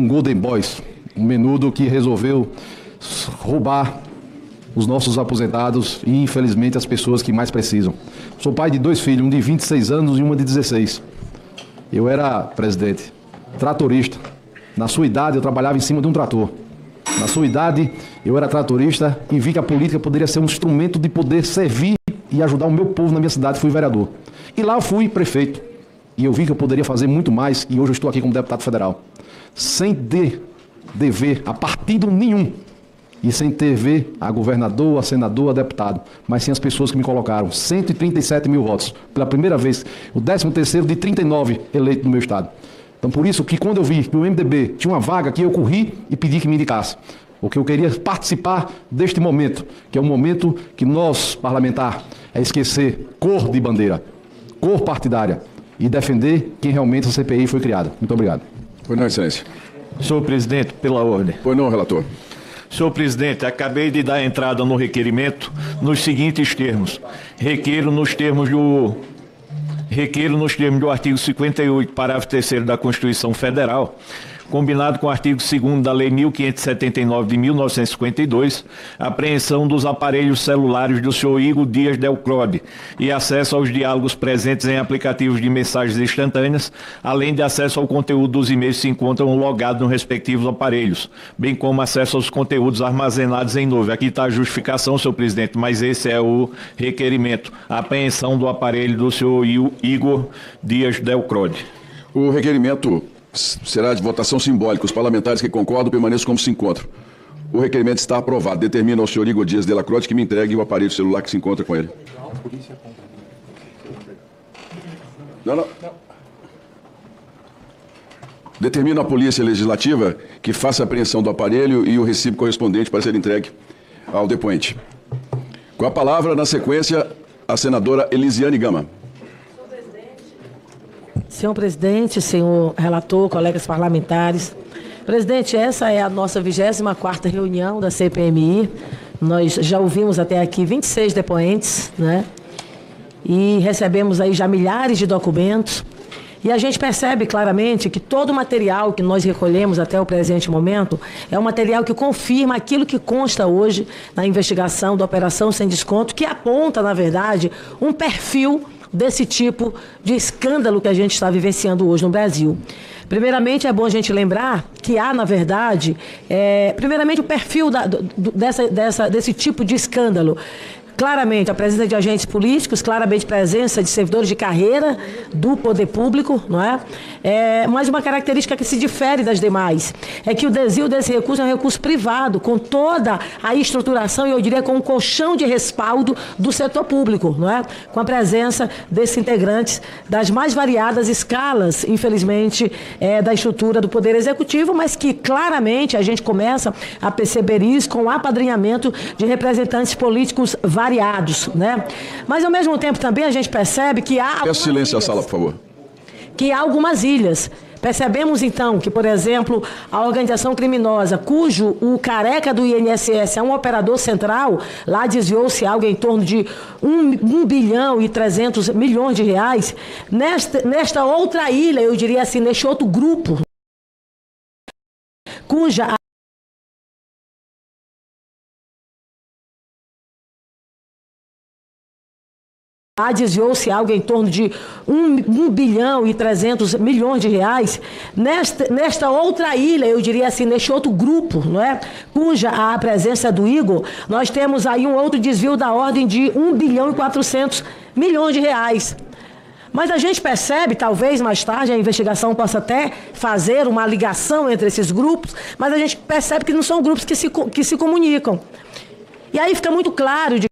Golden Boys, um menudo que resolveu roubar os nossos aposentados e, infelizmente, as pessoas que mais precisam. Sou pai de 2 filhos, um de 26 anos e uma de 16. Eu era, presidente, tratorista. Na sua idade, eu trabalhava em cima de um trator. Na sua idade, eu era tratorista e vi que a política poderia ser um instrumento de poder servir e ajudar o meu povo na minha cidade. Fui vereador. E lá eu fui prefeito. E eu vi que eu poderia fazer muito mais e hoje eu estou aqui como deputado federal. Sem dever a partido nenhum. E sem ter a governador, a senador, a deputado, mas sim as pessoas que me colocaram. 137 mil votos. Pela primeira vez, o 13º de 39 eleito no meu estado. Então, por isso que quando eu vi que o MDB tinha uma vaga aqui, eu corri e pedi que me indicasse. Porque eu queria participar deste momento, que é um momento que nós, parlamentar, é esquecer cor de bandeira, cor partidária e defender quem realmente a CPI foi criada. Muito obrigado. Pois não, excelência. Senhor presidente, pela ordem. Pois não, relator. Senhor presidente, acabei de dar entrada no requerimento nos seguintes termos. Requeiro nos termos do artigo 58, parágrafo 3º da Constituição Federal, combinado com o artigo 2º da Lei 1579 de 1952, apreensão dos aparelhos celulares do senhor Igor Dias Delcrode e acesso aos diálogos presentes em aplicativos de mensagens instantâneas, além de acesso ao conteúdo dos e-mails que se encontram logados nos respectivos aparelhos, bem como acesso aos conteúdos armazenados em nuvem. Aqui está a justificação, senhor presidente, mas esse é o requerimento, a apreensão do aparelho do senhor Igor Dias Delcrode. O requerimento será de votação simbólica. Os parlamentares que concordam permaneçam como se encontram. O requerimento está aprovado. Determina ao senhor Igor Dias Delcrode que me entregue o aparelho celular que se encontra com ele. Não. Determina a Polícia Legislativa que faça a apreensão do aparelho e o recibo correspondente para ser entregue ao depoente. Com a palavra, na sequência, a senadora Elisiane Gama. Senhor presidente, senhor relator, colegas parlamentares. Presidente, essa é a nossa 24ª reunião da CPMI. Nós já ouvimos até aqui 26 depoentes, né? E recebemos aí já milhares de documentos. E a gente percebe claramente que todo o material que nós recolhemos até o presente momento é um material que confirma aquilo que consta hoje na investigação da Operação Sem Desconto, que aponta, na verdade, um perfil desse tipo de escândalo que a gente está vivenciando hoje no Brasil. Primeiramente, é bom a gente lembrar que há, na verdade, primeiramente o perfil desse tipo de escândalo. Claramente, a presença de agentes políticos, claramente a presença de servidores de carreira do poder público, não é? Mas uma característica que se difere das demais é que o desvio desse recurso é um recurso privado, com toda a estruturação e, eu diria, com um colchão de respaldo do setor público, não é? Com a presença desses integrantes das mais variadas escalas, infelizmente, da estrutura do Poder Executivo, mas que claramente a gente começa a perceber isso com o apadrinhamento de representantes políticos variados, né? Mas ao mesmo tempo também a gente percebe que há... Peço silêncio à sala, por favor. Que há algumas ilhas. Percebemos então que, por exemplo, a organização criminosa, cujo o careca do INSS é um operador central, lá desviou-se algo em torno de 1 bilhão e 300 milhões de reais. Nesta outra ilha, eu diria assim, neste outro grupo, cuja desviou-se algo em torno de 1 bilhão e 300 milhões de reais. Nesta outra ilha, eu diria assim, neste outro grupo, não é? Cuja a presença do Igor, nós temos aí um outro desvio da ordem de 1 bilhão e 400 milhões de reais. Mas a gente percebe, talvez mais tarde a investigação possa até fazer uma ligação entre esses grupos, mas a gente percebe que não são grupos que se comunicam. E aí fica muito claro de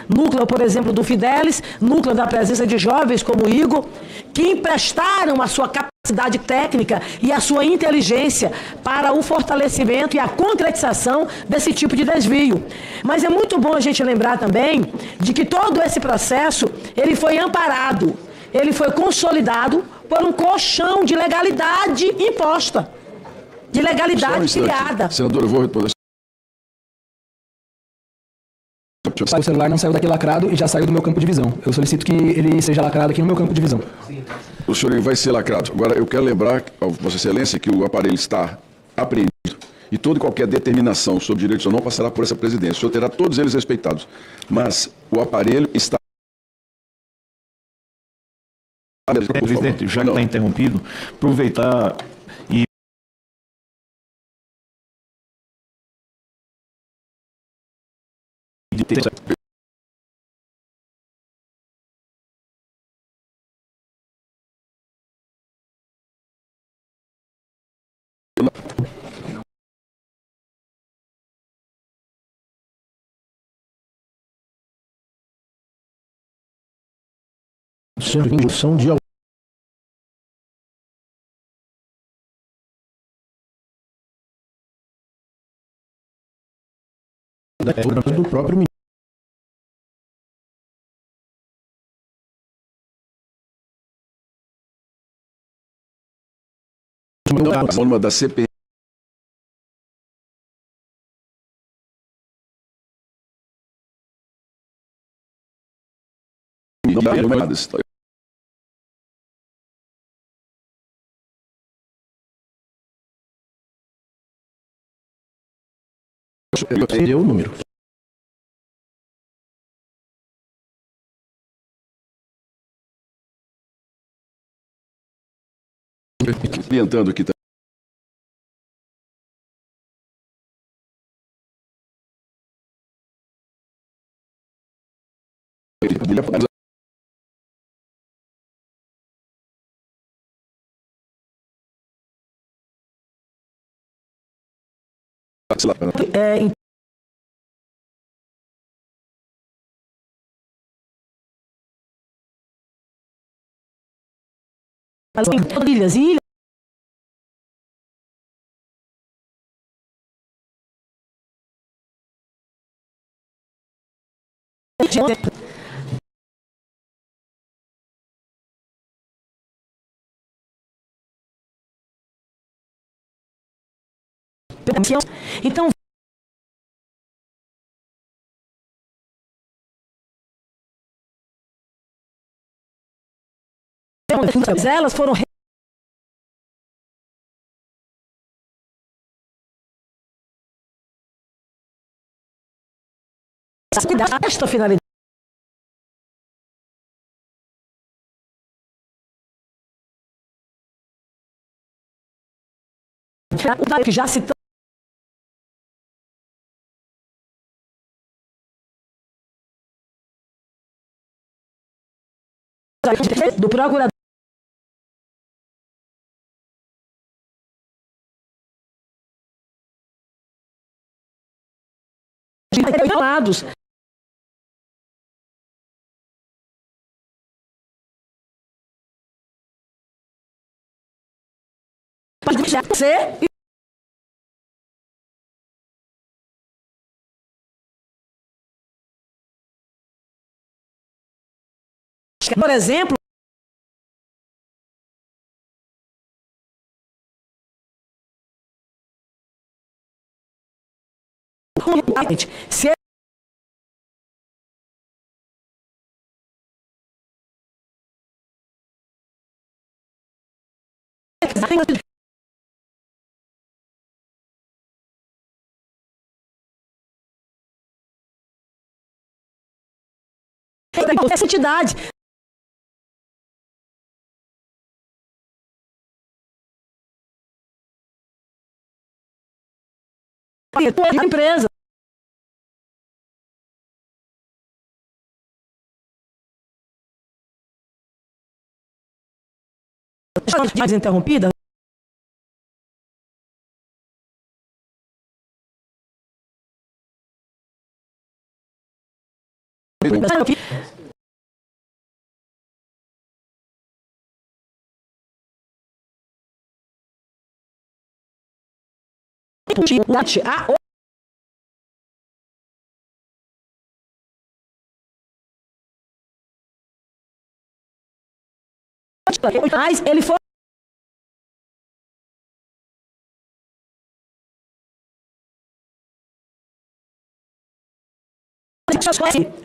núcleo, por exemplo, do Fidelis, núcleo da presença de jovens como o Igor, que emprestaram a sua capacidade técnica e a sua inteligência para o fortalecimento e a concretização desse tipo de desvio. Mas é muito bom a gente lembrar também de que todo esse processo, ele foi amparado, ele foi consolidado por um colchão de legalidade imposta, de legalidade criada. Senador, eu vou responder. O celular não saiu daqui lacrado e já saiu do meu campo de visão. Eu solicito que ele seja lacrado aqui no meu campo de visão. O senhor vai ser lacrado. Agora, eu quero lembrar, Vossa Excelência, que o aparelho está apreendido e toda e qualquer determinação sobre direitos ou não passará por essa presidência. O senhor terá todos eles respeitados. Mas o aparelho está... Presidente, já que está interrompido, aproveitar e sendo indução de do próprio ministro. A norma da CPI Deu o número. orientando aqui também. Ilhas e ilhas. Então, elas foram esta finalidade. Que já citamos. Do procurador. Lados. Ser por exemplo, se essa entidade a empresa interrompida. Ele foi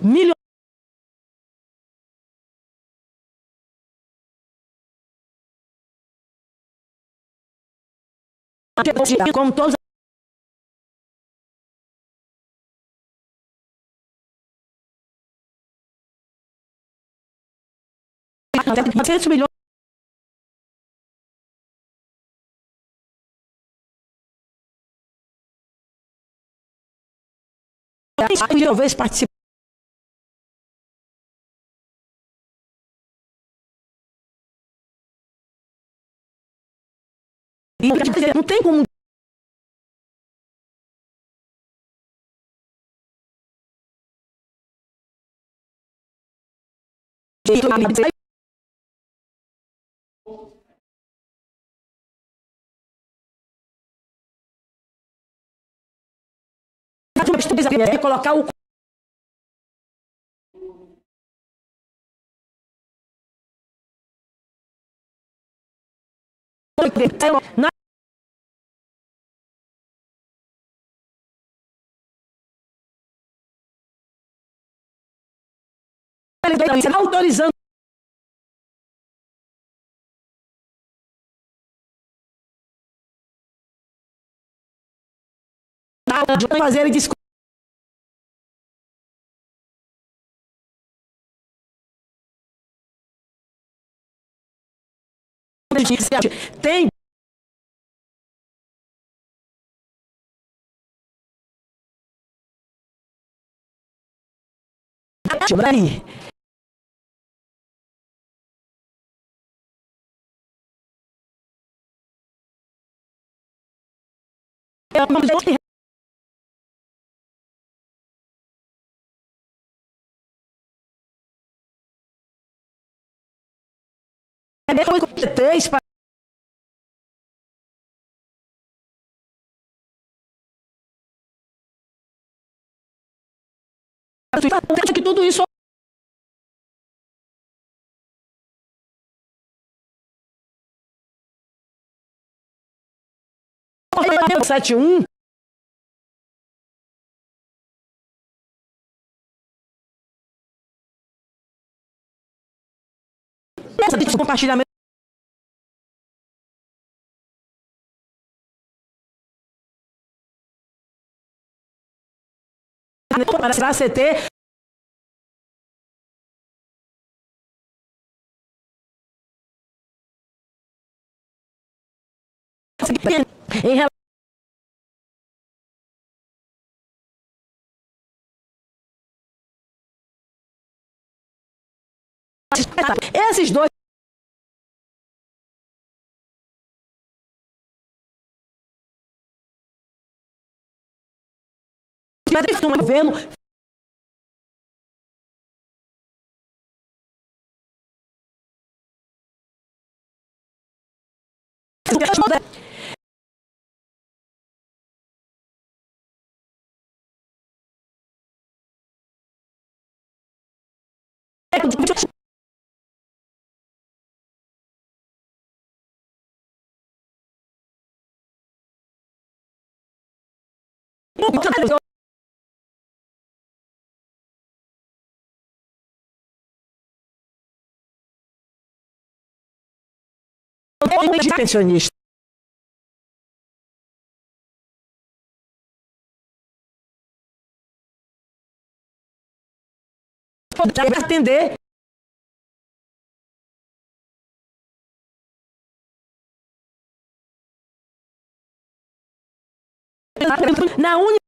milhões como todos 400 milhões. Talvez participar. Não tem como. Colocar o na autorizando fazer tem aí. Três para que tudo isso 71 esse compartilhamento para a CT em relação esses dois vendo pensionista poder atender na única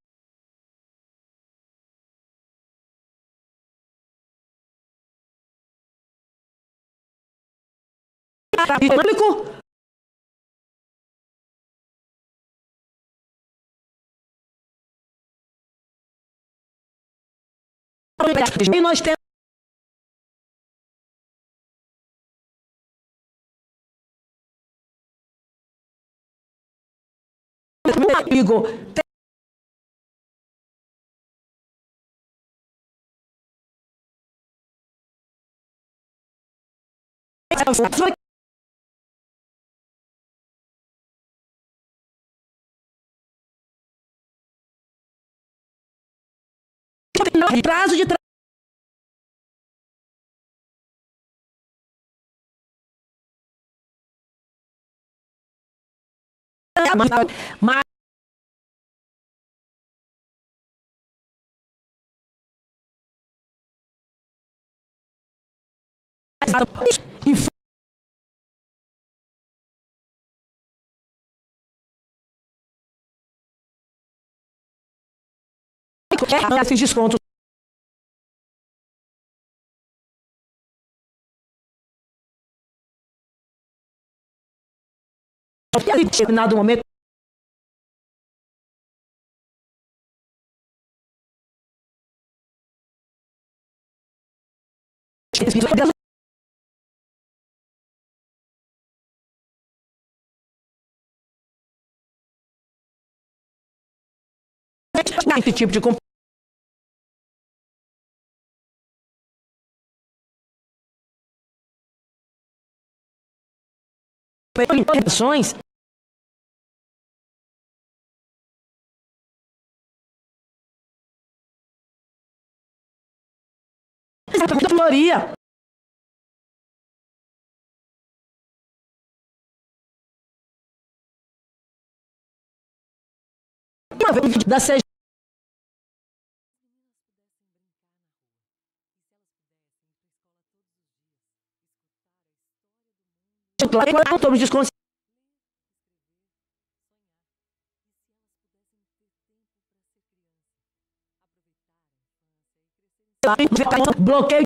público e nós temos amigo prazo de mas e esses descontos. Em determinado momento, esse tipo de competições Gloria. Da CG. Sobre os descontos. Bloqueio.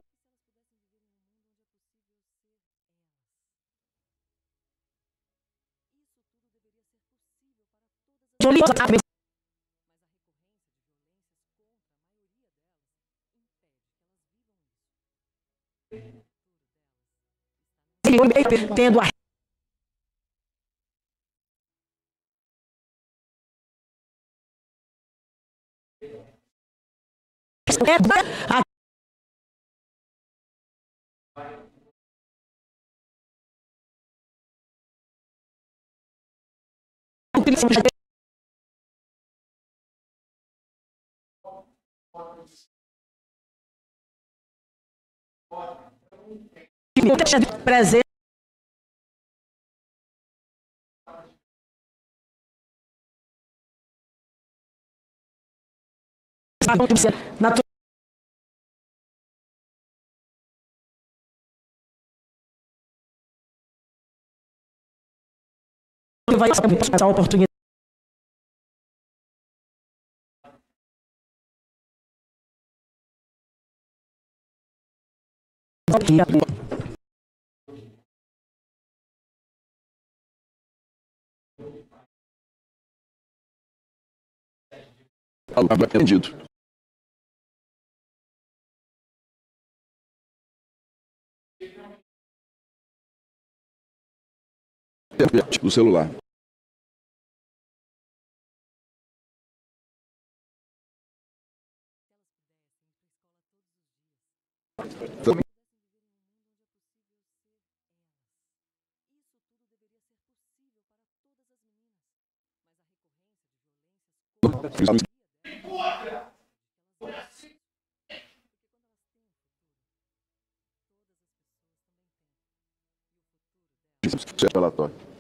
Tendo a presente natural. Vai essa oportunidade. Entendido. Do celular. Relatório.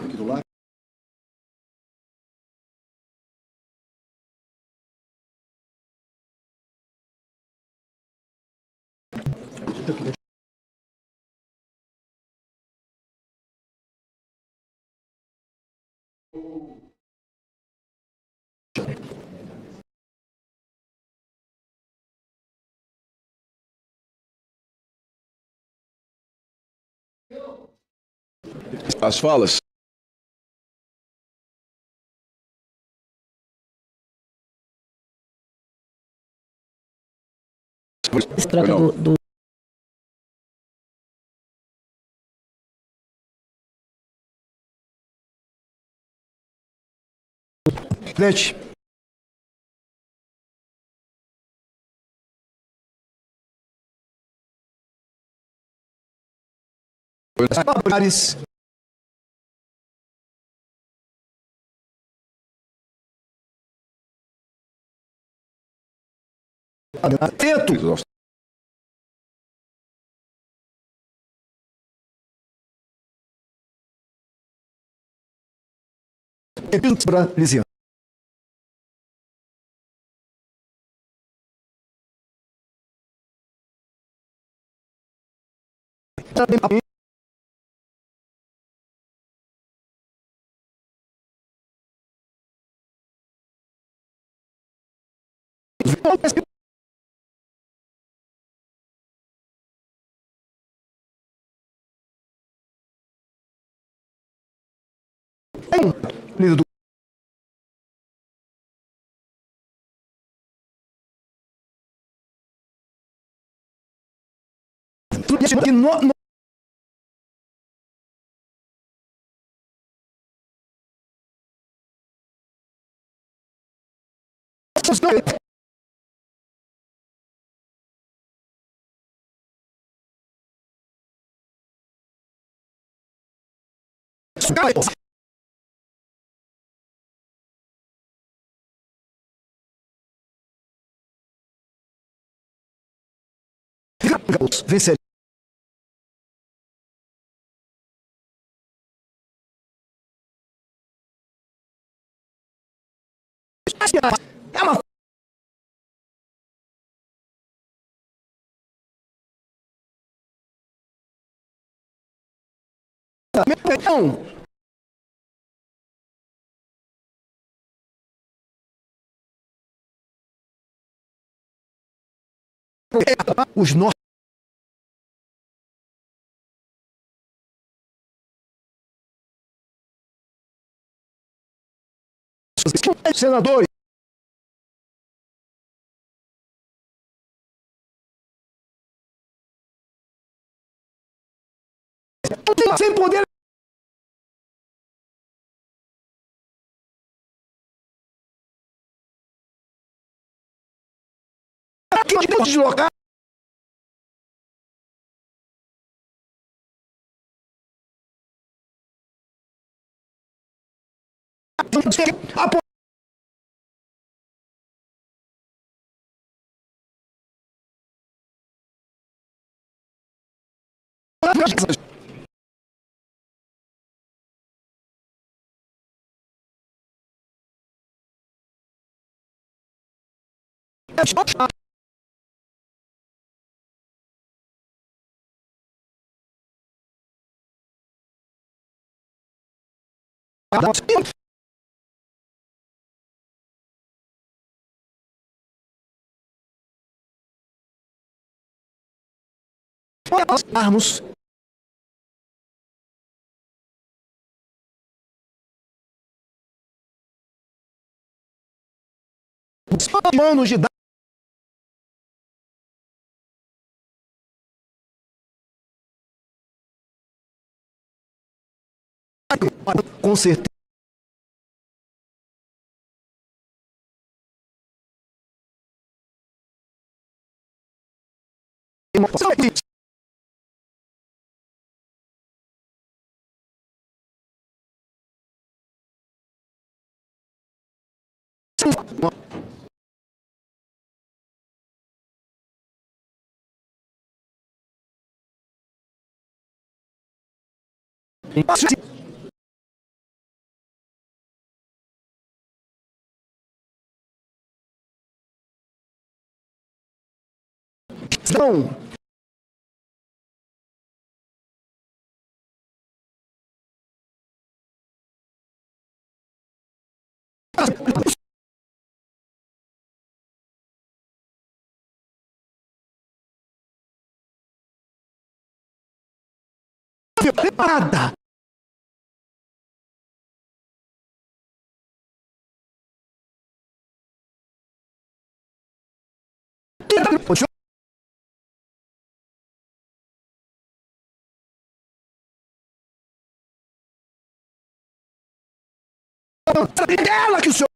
Aqui do lado. As falas. Se trata do Presidente. Parlamentares. Atento. Lisiane. Líder do que vencer. É uma não. Os nossos senadores sem poder deslocar armos anos de idade com certeza não nada Dela que o senhor...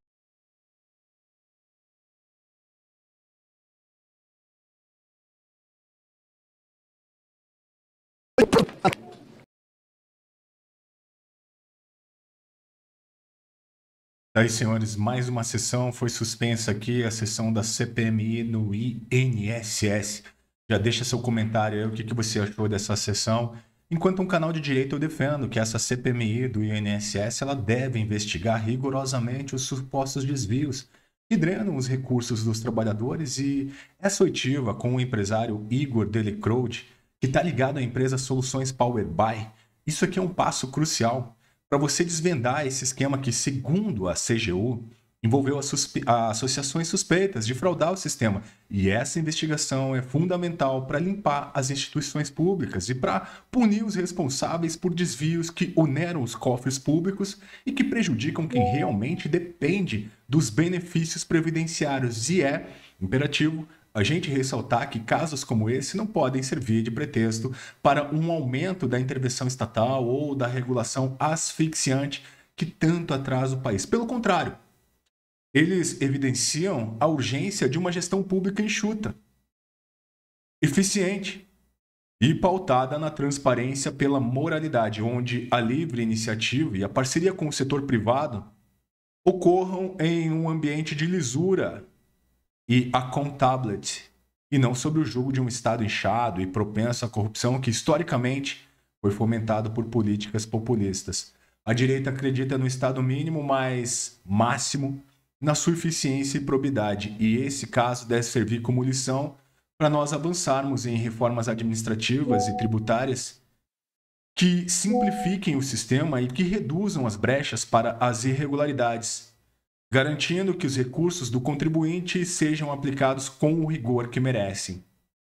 Aí, senhores, mais uma sessão foi suspensa aqui, a sessão da CPMI no INSS. Já deixa seu comentário aí, o que você achou dessa sessão. Enquanto um canal de direito, eu defendo que essa CPMI do INSS ela deve investigar rigorosamente os supostos desvios que drenam os recursos dos trabalhadores e essa oitiva com o empresário Igor Delecrode, que está ligado à empresa Soluções Power Buy. Isso aqui é um passo crucial para você desvendar esse esquema que, segundo a CGU, envolveu associações suspeitas de fraudar o sistema. E essa investigação é fundamental para limpar as instituições públicas e para punir os responsáveis por desvios que oneram os cofres públicos e que prejudicam quem realmente depende dos benefícios previdenciários. E é imperativo a gente ressaltar que casos como esse não podem servir de pretexto para um aumento da intervenção estatal ou da regulação asfixiante que tanto atrasa o país. Pelo contrário, eles evidenciam a urgência de uma gestão pública enxuta, eficiente e pautada na transparência pela moralidade, onde a livre iniciativa e a parceria com o setor privado ocorram em um ambiente de lisura e accountability, e não sob o jugo de um Estado inchado e propenso à corrupção que, historicamente, foi fomentado por políticas populistas. A direita acredita no Estado mínimo, mas máximo na sua eficiência e probidade, e esse caso deve servir como lição para nós avançarmos em reformas administrativas e tributárias que simplifiquem o sistema e que reduzam as brechas para as irregularidades, garantindo que os recursos do contribuinte sejam aplicados com o rigor que merecem.